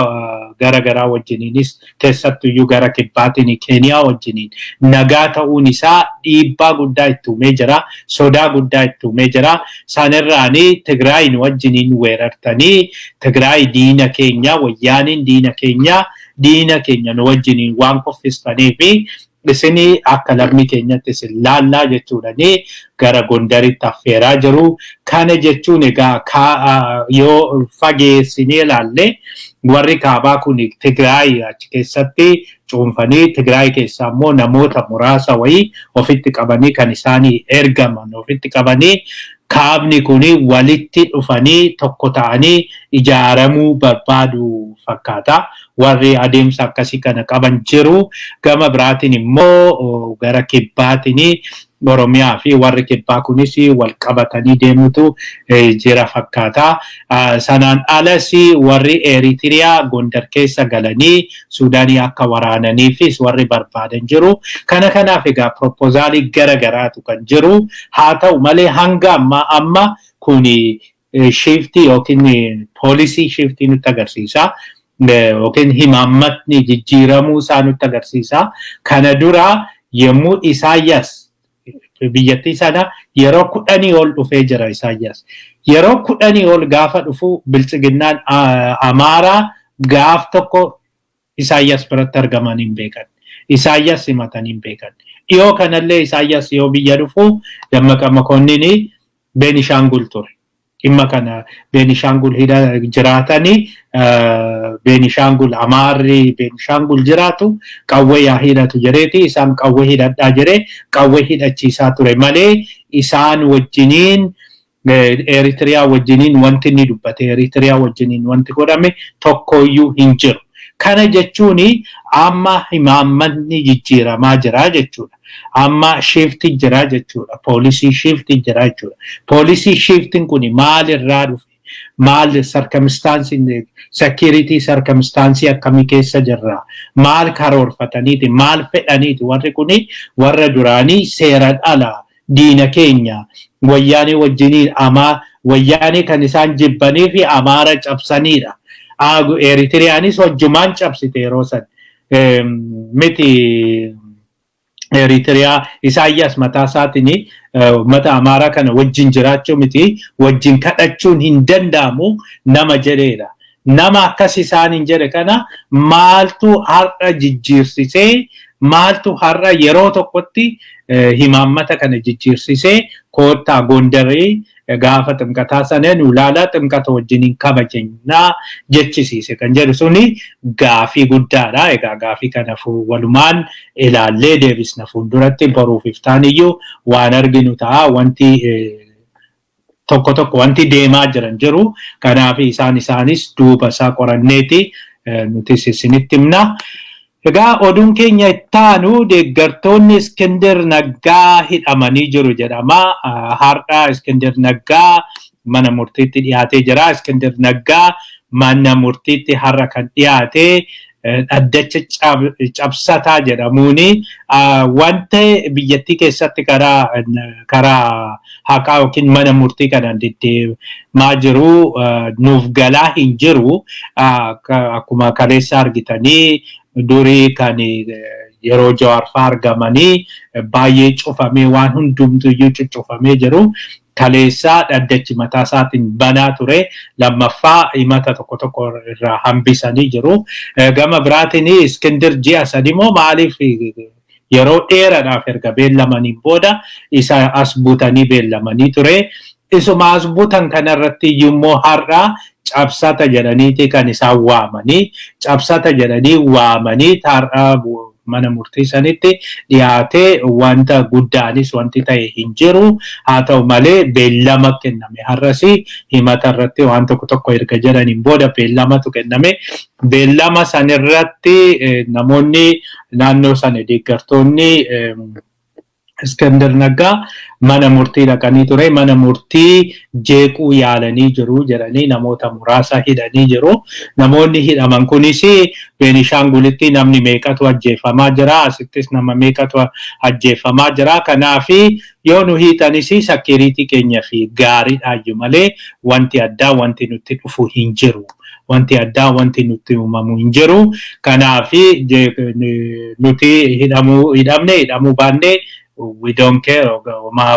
garaagaraa wajjiniinis keessattuu iyyuu gara kibbaatiin Keeniyaa wajjiniin nagaa ta'uun isaa dhiibbaa guddaa itti uumee jira, sodaa guddaa itti uumee jira. Sanirraanii Tigraayin wajjiniin weerartanii Tigraay diina keenya wayyaaniin diina keenya nu wajjiniin waan qoffistanii fi isinii akka lammii keenyatti isin laallaa jechuudhanii gara Gondaritti affeeraa jiru. Kana jechuun egaa yoo fageessinee ilaalle warri kaabaa kun Tigraay achi keessatti cuunfanii Tigraay keessaa immoo namoota muraasa wayii ofitti qabanii kan isaanii ergaman ofitti qabanii kaabni kun walitti dhufanii tokko ta'anii ijaaramuu barbaadu fakkaata. Warri adeemsa akkasii kana qaban jiru. Gama biraatiin immoo gara kibbaatiin Oromiyaa fi warri kibbaa kunis wal qabatanii deemutu jira fakkaata. Sanaan alas warri Eritiriyaa Gondar keessa galanii Suudaanii akka waraananiifis warri barbaadan jiru. Kanaaf egaa proposaalii garagaraatu kan jiru. Haa ta'u malee hanga amma kuni shiftii yookiin poolisii shiftii nutti agarsiisa. Yookiin himaammatni jijjiiramuu isaa nutti agarsiisa. Kana dura yommuu Isaayyaas biyyattii sana yeroo 10 ol dhufee jira Isaayyaas. Yeroo 10 ol gaafa dhufu bilchiginnaan Amaaraa gaaf tokko Isaayyaas biratti argaman hin beekan. Isaayyaas simatan hin beekan. Dhiyoo kanallee Isaayyaas yoo biyya dhufu Dammaqa Makonnin Beenishaangul ture. Dhimma kana Beenishaangul jiraatanii Beenishaangul Amaarri Beenishaangul jiraatu qawwee yaa hidhatu jireeti isaan qawwee hidhadhaa jiree qawwee hidhachiisaa ture malee isaan wajjiniin Eritiriyaa wajjiniin wanti ni dubbate Eritiriyaa wajjiniin wanti godhame tokkoyyuu hin jiru. Kana jechuun amma himaammanni jijjiiramaa jira jechuudha. Amma shifti jira jechuudha. Poolisii shifti jira jechuudha. Poolisii shiftiin kun maalirraa dhufe? Maal circumstance security circumstance akkamii keessa jirra? Maal karoorfataniiti? Maal fedhaniiti? Warri kuni warra duraanii seeraan ala diina keenya wayyaanii wajjiniin wayyaanii kan isaan jibbanii fi Amaara cabsanidha. Eritiriyaanis wajjumaan cabsite yeroo san miti Eritiriyaa Isaayyaas mataa isaatiin mata Amaaraa kana wajjin jiraachuu miti wajjin kadhachuun hin danda'amu nama jedheedha. Nama akkas isaan hin jedhe kana maaltu har'a jijjiirsisee maaltu har'a yeroo tokkotti himaammata kana jijjiirsisee koottaa Gondarii gaafa ximqataa saneen ulaalaa ximqata wajjiniin kabajannaa jechisiise kan jedhu suni gaafii guddaadha. Egaa gaafii kana walumaan ilaallee deebisna fuulduratti boruuf iftaan iyyuu waan arginu ta'a wanti tokko wanti deemaa jiran jiru. Kanaaf isaanis duuba isaa qoranneeti nuti isinitti himna. Egaa oduun keenya ittaanu deeggartoonni Iskindar Naggaa hidhamanii jiru jedhama. Har'a Iskindar Naggaa mana murtiitti dhiyaatee jira. Iskindar Naggaa mana murtiitti har'a kan dhiyaate dhaddacha cabsataa jedhamuuni wanta biyyattii keessatti karaa haqaa yookiin mana murtii kanaan deddeemaa jiru nuuf galaa hin jiru. Akkuma kaleessa argitanii durii kan yeroo Jawaarfaa argamanii baay'ee cufamee waan hundumtuyyuu cuccufamee jiru. Kaleessa dhaddachi mataa isaatiin banaa ture. Lammaffaa himata tokko irraa hambisanii jiru. Gama biraatiin Iskindar ji'a sadimoo maaliif yeroo dheeraadhaaf erga beellamanii booda isa as butanii beellamanii ture. Isuma as butan kanarratti immoo har'a cabsata jedhaniiti kan isaan waamanii cabsata jedhanii waamanii har'a mana murtii sanitti dhiyaatee wanta guddaanis wanti ta'e hin jiru. Haa ta'u malee beellama kenname har'asi himata irratti waan tokko erga jedhaniin booda beellamatu kenname. Beellama sanirratti namoonni naannoo sana deeggartoonni Iskindar Naggaa mana murtii dhaqanii ture. Mana murtii jeequu yaalanii jiru jedhanii namoota muraasa hidhanii jiru. Namoonni hidhaman kunis Beenishaangulitti namni meeqatu ajjeefamaa jira. Asittis nama meeqatu ajjeefamaa jira. Kanaaf yoo nu hiitanis sakiriitii keenya fi gaariidhaayyuu malee wanti addaa wanti nutti dhufu hin jiru. Wanti addaa wanti nutti uumamu hin jiru. Kanaaf nuti hidhamuu baannee we don't care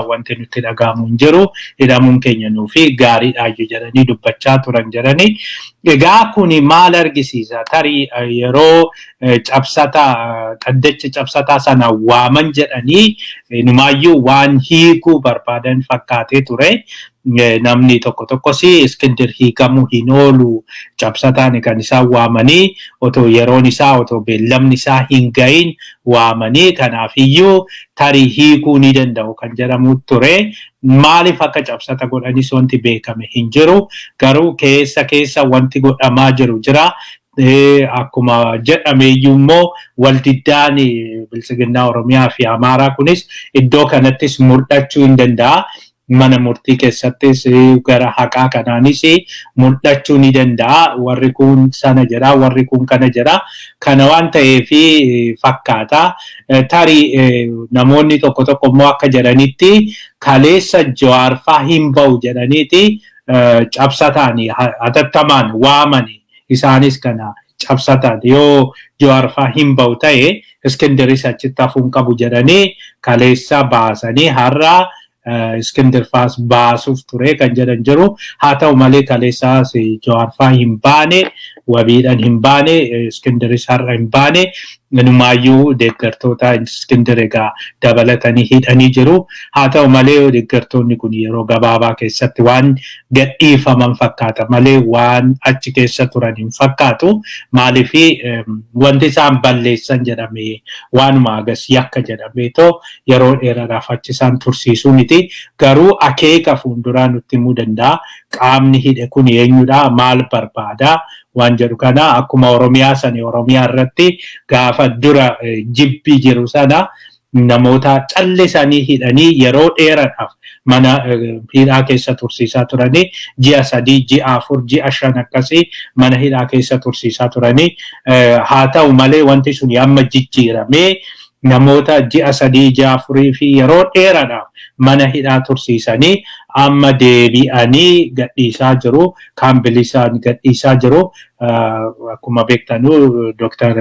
wanti nutti dhagahamu hin jiru. Hidhamuun keenya nuufi gaariidhaayyuu jedhanii dubbachaa turan jedhanii. Egaa kuni maal argisiisa? Tarii yeroo dhaddacha cabsataa sana waaman jedhanii numaayyuu waan hiikuu barbaadan fakkaatee ture. Namni tokkos Iskindar hiikamuu hin oolu cabsataan kan isaan waamanii otoo yeroon isaa otoo beellamni isaa hin gahin waamanii kanaafiyyuu tarii hiikuu ni danda'u kan jedhamu ture. Maaliif akka cabsata godhanis wanti beekame hin jiru. Garuu keessa wanti godhamaa jiru jira. akkuma jedhameeyyuu immoo waldiddaan bilisiginnaa Oromiyaa fi Amaaraa kunis iddoo kanattis mul'achuu hin danda'a. Mana murtii keessattis gara haqaa kanaanis mul'achuu ni danda'a. Warri kun sana jedha, warri kun kana jedha. Kana waan ta'eef fakkaata. Tarii namoonni tokko tokko immoo akka jedhanitti kaleessa Jawaar faa hin ba'u jedhaniiti cabsataan hatattamaan waamani. Isaanis kana cabsataan yoo Jawaar faa hin ba'u ta'e Iskindiris achitti hafuun qabu jedhanii kaleessa baasanii har'a Iskindir faas baasuuf ture kan jedhan jiru. Haa ta'u malee kaleessaas Jawaar faa hin baane, wabiidhaan hin baane, Iskindiris har'a hin baane. Numaayyuu deeggartoota Iskindir egaa dabalatanii hidhanii jiru. Haa ta'u malee deeggartoonni kun yeroo gabaabaa keessatti waan gadhiifaman fakkaata malee waan achi keessa turan hin fakkaatu. Maaliif wanti isaan balleessan jedhamee waanuma agas yakka jedhameetoo yeroo dheeraadhaaf achi isaan tursiisuu miti. Garuu akeeka fuulduraa nutti himuu danda'a. Qaamni hidhe kun eenyudha? Maal barbaada? Waan jedhu kana akkuma Oromiyaa sani Oromiyaa irratti gaafa dura jibbii jiru sana namoota callisanii hidhanii yeroo dheeraadhaaf mana hidhaa keessa tursiisaa turanii ji'a 3, ji'a 4, ji'a 5 akkasii mana hidhaa keessa tursiisaa turanii. Haa ta'u malee wanti sun amma jijjiiramee namoota ji'a 3, ji'a 4 fi yeroo dheeraadhaaf mana hidhaa tursiisanii amma deebi'anii gadhiisaa jiru. Kan bilisaan gadhiisaa jiru. Akkuma beektanu Dr.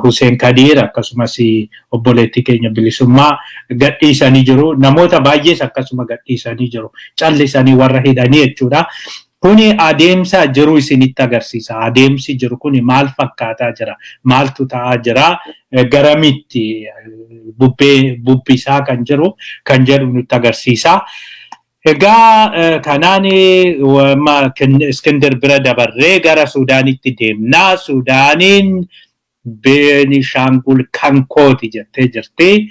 Hussein Kadir akkasumas obboleettii keenya Bilisummaa gadhiisanii jiru. Namoota baay'ees akkasuma gadhiisanii jiru. Callisanii warra hidhanii jechuudha. Kuni adeemsa jiru isinitti agarsiisa. Adeemsi jiru kuni maal fakkaataa jira? Maaltu ta'aa jira? Garamitti bubbisaa kan jiru kan jedhu nutti agarsiisa. Egaa kanaan Iskindir bira dabarree gara Suudaanitti deemnaa. Suudaaniin Beenishaangul kan kooti jettee jirti.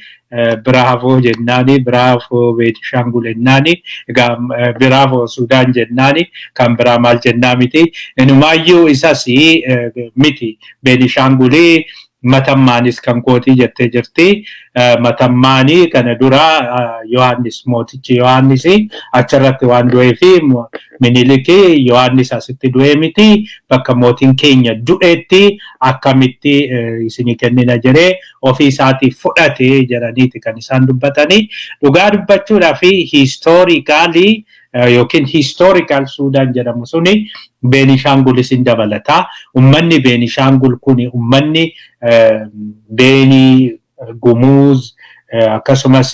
Bravo jennaani, bravo Beenishaangul jennaani, egaa bravo Suudaan jennaani, kan biraa maal jennaa miti. Inumaayyuu isas miti. Beenishaangulii Matammaanis kan kooti jettee jirti. Matammaanii kana dura Yohaannis mootichi Yohaannis achirratti waan du'ee fi Miniliki Yohaannis asitti du'ee miti. Bakka mootiin keenya du'eetti akkamitti isinii kennina jedhee ofii isaatii fudhate jedhaniiti kan isaan dubbatanii. Dhugaa dubbachuudhaaf hiistoorikaalii yookiin historical Suudaan jedhamu suni Beenishaangulis hin dabalata. Ummanni Beenishaangul kuni ummanni Beeni Gumuz akkasumas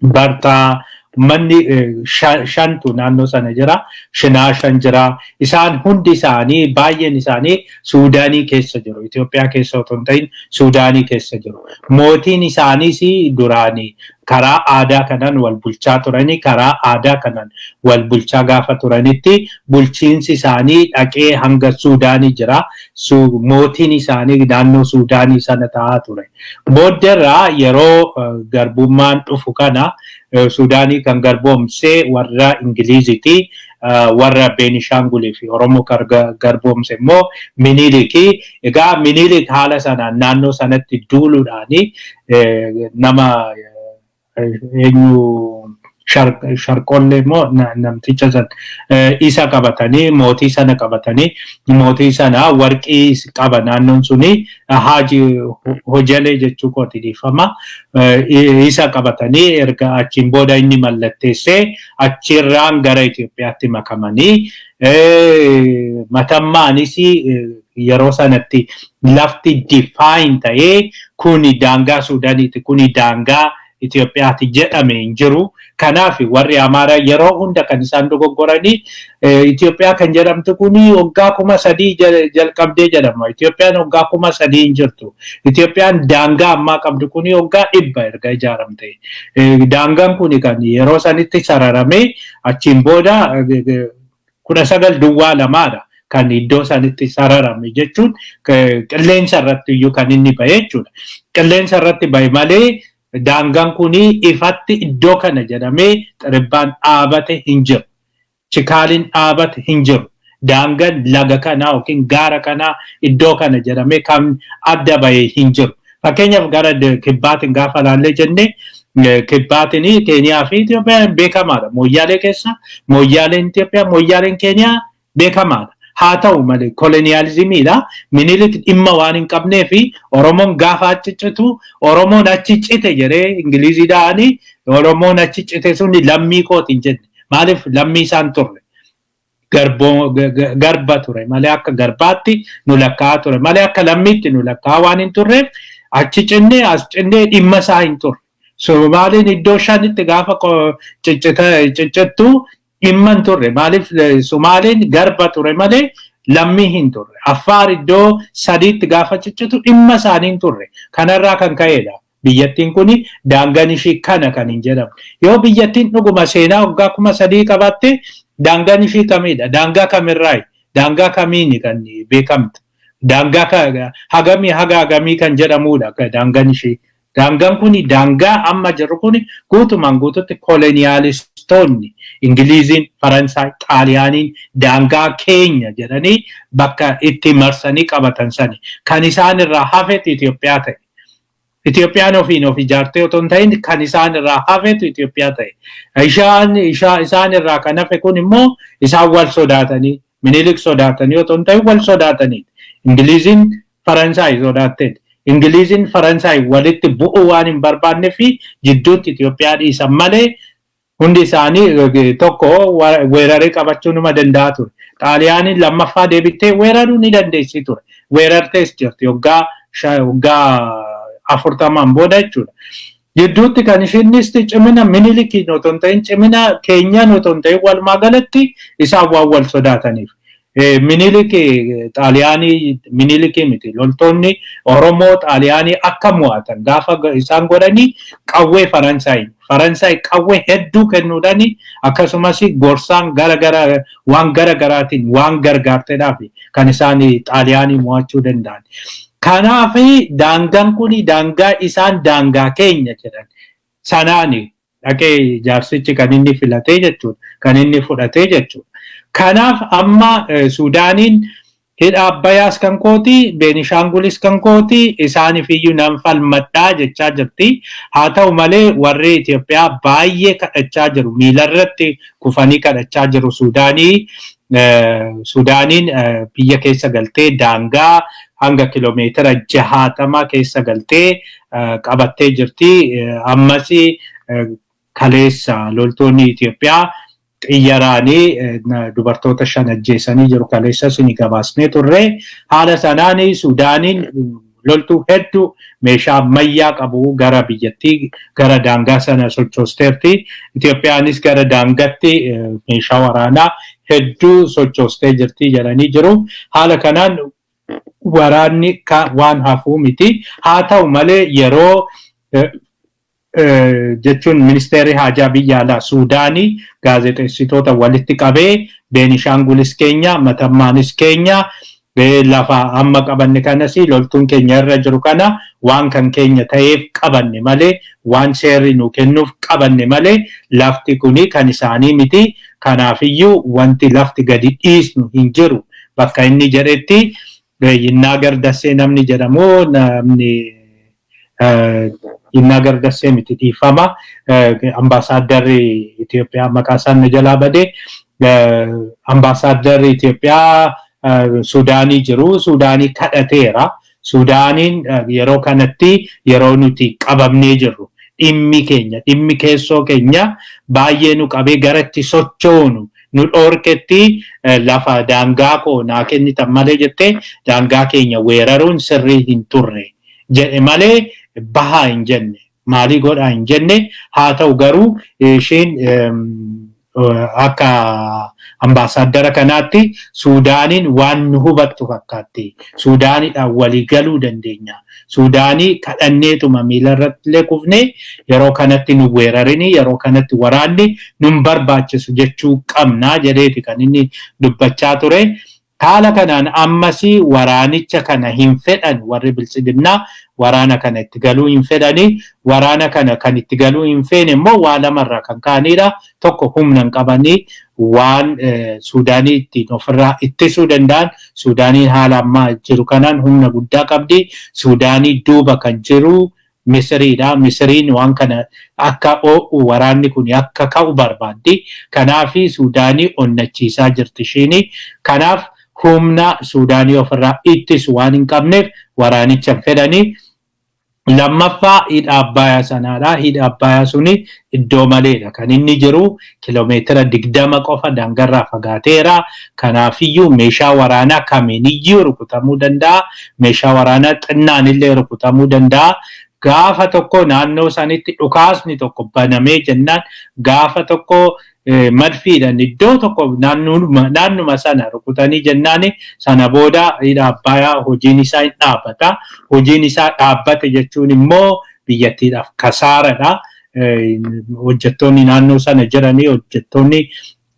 Bartaa ummanni shantu naannoo sana jira. Shinaashan jira. Isaan hundi isaanii baay'een isaanii Suudaanii keessa jiru. Itoophiyaa keessa otoo hin ta'in Suudaanii keessa jiru. Mootiin isaaniis duraanii karaa aadaa kanaan wal bulchaa turanii, karaa aadaa kanaan wal bulchaa gaafa turanitti bulchiinsi isaanii dhaqee hanga Suudaanii jira. Mootiin isaanii naannoo Suudaanii sana ta'aa ture. Booddeerraa yeroo garbummaan dhufu kana Suudaanii kan garboomse warra Ingiliiziti. Warra Beenishaangulii fi Oromoo garboomse immoo Miniliki. Egaa Minilik haala sanaan naannoo sanatti duuluudhaani nama eenyu Sharqollee immoo namticha san isa qabatanii mootii sana qabatanii mootii sana warqii qaba naannoon suni Haaji Hojalee jechuu kooti dhiifama. Isa qabatanii erga achiin booda inni mallatteessee achirraan gara Itoophiyaatti makamanii Matammaanis yeroo sanatti lafti define ta'ee kuni daangaa Suudaaniiti, kuni daangaa Itoophiyaatti jedhame hin jiru. Kanaaf warri Amaaraa yeroo hunda kan isaan dogoggoranii Itoophiyaa kan jedhamtu kuni waggaa 3,000 jalqabdee jedhama. Itoophiyaan waggaa 3,000 hin jirtu. Itoophiyaan daangaa ammaa qabdu kuni waggaa 100 erga ijaaramte. Daangaan kuni kan yeroo sanitti sararamee achiin booda 19 duwwaa lamaadha. Kan iddoo sanitti sararame jechuun qilleensa irratti iyyuu kan inni bahe jechuudha. Qilleensa irratti bahe malee daangaan kuni ifatti iddoo kana jedhamee xiribbaan dhaabate hin jiru. Chikaaliin dhaabate hin jiru. daangaan laga kanaa yookiin gaara kanaa iddoo kana jedhamee kan adda bahee hin jiru. Fakkeenyaaf gara kibbaatiin gaafa laallee jennee kibbaatiin Keeniyaa fi Itoophiyaan beekamaadha. Mooyyaalee keessa mooyyaaleen Itoophiyaa mooyyaaleen Keeniyaa beekamaadha. Haa ta'u malee koloniyaalizimiidha. Minilik dhimma waan hin qabnee fi Oromoon gaafa achi citu Oromoon achi cite jedhee Ingiliziidhaani Oromoon achi cite suni lammii kooti hin jenne. Maaliif lammii isaan turre? Garba ture malee akka garbaatti nu lakkaa ture malee akka lammiitti nu lakkaa waan hin turreef achi cinnee as cinnee dhimma isaa hin turre. Somaaliin iddoo shanitti gaafa ciccittu dhimma hin turre maaliif Somaaliin garba ture malee lammii hin turre. Affaar iddoo sadiitti gaafa ciccitu dhimma isaanii hin turre. Kanarraa kan ka'edha. Biyyattiin kuni daangaan ishii kana kan hin jedhamu. Yoo biyyattiin dhuguma seenaa waggaa 3,000 qabatte daangaan ishii kamidha? Daangaa kamirraayi? Daangaa kamiini kan beekamtu? Daangaa hagamii kan jedhamudha daangaan ishii. Daangaan kuni daangaa amma jiru kuni guutumaan guututti koloniyaalistoonni Ingiliziin, Faransaay, Xaaliyaaniin daangaa keenya jedhanii bakka itti marsanii qabatan sani. Kan isaan irraa hafetu Itoophiyaa ta'e. Itoophiyaan ofiin of ijaartee otoo hin ta'in kan isaan irraa hafetu Itoophiyaa ta'e. Isaan irraa kan hafe kun immoo isaan wal sodaatanii, Minilik sodaatanii otoo hin ta'in wal sodaatanii. Ingiliziin Faransaay sodaatteeti. Ingiliziin Faransaay walitti bu'uu waan hin barbaanne fi jidduutti Itoophiyaa dhiisan malee hundi isaanii tokko weeraree qabachuu numa danda'a ture. Xaaliyaaniin lammaffaa deebittee weeraruu ni dandeessi ture. Weerartees jirti waggaa 40 booda jechuudha. Jidduutti kan ishiinis cimina Minilikiin otoo hin ta'in cimina keenyaan otoo hin ta'in walumaa galatti isaan waan wal sodaataniif. Minilik Xaaliyaanii Minilikii miti loltoonni Oromoo Xaaliyaanii akka mo'atan gaafa isaan godhanii qawwee Faransaay qawwee hedduu kennuudhaani akkasumas gorsaan waan garaagaraatiin waan gargaarteedhaaf kan isaan Xaaliyaanii mo'achuu danda'an. Kanaaf daangaan kuni daangaa isaan daangaa keenya jedhan sanaani dhaqee jaarsichi kan inni filatee jechuudha kan inni fudhatee jechuudha. Kanaaf amma Suudaaniin hidha Abbayyaas kan kooti, Beenishaangulis kan kooti, isaaniif iyyuu nan falmadhaa jechaa jirti. Haa ta'u malee warri Itoophiyaa baay'ee kadhachaa jiru. Miilarratti kufanii kadhachaa jiru Suudaanii. Suudaaniin biyya keessa galtee daangaa hanga kiiloomeetira 60 keessa galtee qabattee jirti. Ammas kaleessa loltoonni Itoophiyaa xiyyaaraanii dubartoota 5 ajjeesanii jiru kaleessa suni gabaasnee turre. Haala sanaan Suudaaniin loltuu hedduu meeshaa ammayyaa qabu gara biyyattii gara daangaa sana sochoosteerti. Itoophiyaanis gara daangaatti meeshaa waraanaa hedduu sochoostee jirti jedhanii jiru. Haala kanaan waraanni waan hafuu miti. Haa ta'u malee yeroo jechuun ministeerri haajaa biyya alaa Suudaanii gaazexeessitoota walitti qabee Beenishaangulis keenya, Matammaanis keenya lafa amma qabanne kanas loltuun keenya irra jiru kana waan kan keenya ta'eef qabanne malee waan seerri nu kennuuf qabanne malee lafti kuni kan isaanii miti. Kanaafiyyuu wanti lafti gadi dhiisnu hin jiru bakka inni jedhetti Yinnaa Gardassee namni jedhamu namni Yinnaa Gardassee miti dhiifama. Ambaasaaddarri Itoophiyaa maqaa isaan jalaa badee ambaasaaddarri Itoophiyaa Suudaanii jiru. Suudaanii kadhateera. Suudaaniin yeroo kanatti yeroo nuti qabamnee jirru dhimmi keessoo keenya baay'ee nu qabee garatti sochoonu nu dhoorketti lafa daangaa koo naa kennitan malee jettee daangaa keenya weeraruun sirrii hin turre jedhe malee bahaa hin jenne maalii godhaa hin jenne. Haa ta'u garuu isheen akka ambaasaadara kanaatti Suudaaniin waan nu hubattu fakkaatti. Suudaaniidhaan walii galuu dandeenya. Suudaanii kadhanneetuma miilarratti illee kufnee yeroo kanatti nu weerarinii yeroo kanatti waraanni nun barbaachisu jechuu qabnaa jedheeti kan inni dubbachaa ture. Haala kanaan ammasii waraanicha kana hin fedhan warri Biltsiginnaa waraana kana itti galuu hin fedhanii. Waraana kana kan itti galuu hin feene immoo waa lamarraa kan ka'anidha. Tokko humna hin qabanii waan Suudaanii ittiin ofirraa ittisuu danda'an Suudaaniin haala ammaa jiru kanaan humna guddaa qabdi. Suudaanii duuba kan jiru Misiriidha. Misiriin waan kana akka waraanni kun akka ka'u barbaaddi. Kanaaf Suudaanii onnachiisaa jirti ishiin. Kanaaf humna Suudaanii ofirraa ittisu waan hin qabneef waraanicha fedhanii. Lammaffaa hidha Abbayyaa sanaadha. Hidha Abbayyaa suni iddoo maleedha. Kan inni jiru kiiloomeetira 20 qofa daangarraa fagaateera. Kanaafiyyuu meeshaa waraanaa kamiiniyyuu rukutamuu danda'a. Meeshaa waraanaa xinnaan illee rukutamuu danda'a. Gaafa tokko naannoo sanitti dhukaasni tokko banamee jennaan gaafa tokko madfiidhaan iddoo tokko naannuma sana rukutanii jennaan sana booda hidha Abbayyaa hojiin isaa hin dhaabbata. Hojiin isaa dhaabbate jechuun immoo biyyattiidhaaf kasaaradha. Hojjettoonni naannoo sana jiranii hojjettoonni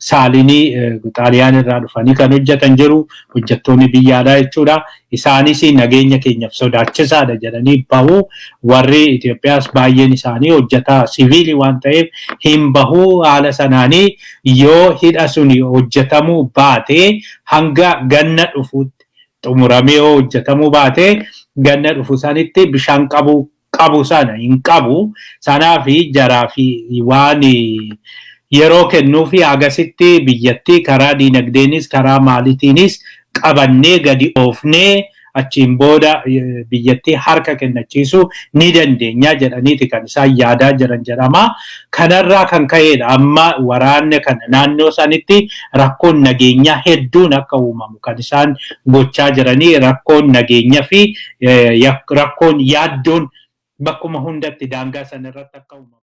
saalinii Xaaliyaan irraa dhufanii kan hojjetan jiru hojjettoonni biyyaadhaa jechuudha. Isaanis nageenya keenyaaf sodaachisaadha jedhanii bahu. Warri Itoophiyaas baay'een isaanii hojjetaa siviilii waan ta'eef hin bahu. Haala sanaanii yoo hidha suni hojjetamuu baate hanga ganna dhufuutti xumuramee yoo hojjetamuu baate ganna dhufu sanitti bishaan qabu sana hin qabu. Sanaafi jaraa fi waan yeroo kennuufi agasitti biyyatti karaa diinagdeenis karaa maaliitiinis qabannee gadi oofnee achiin booda biyyatti harka kennachiisuu ni dandeenya jedhaniiti kan isaan yaadaa jiran jedhama. Kanarraa kan ka'edha amma waraanne kana naannoo sanitti rakkoon nageenyaa hedduun akka uumamu kan isaan gochaa jiranii rakkoon nageenyaa fi rakkoon yaaddoon bakkuma hundatti daangaa sanarratti akka uumamu.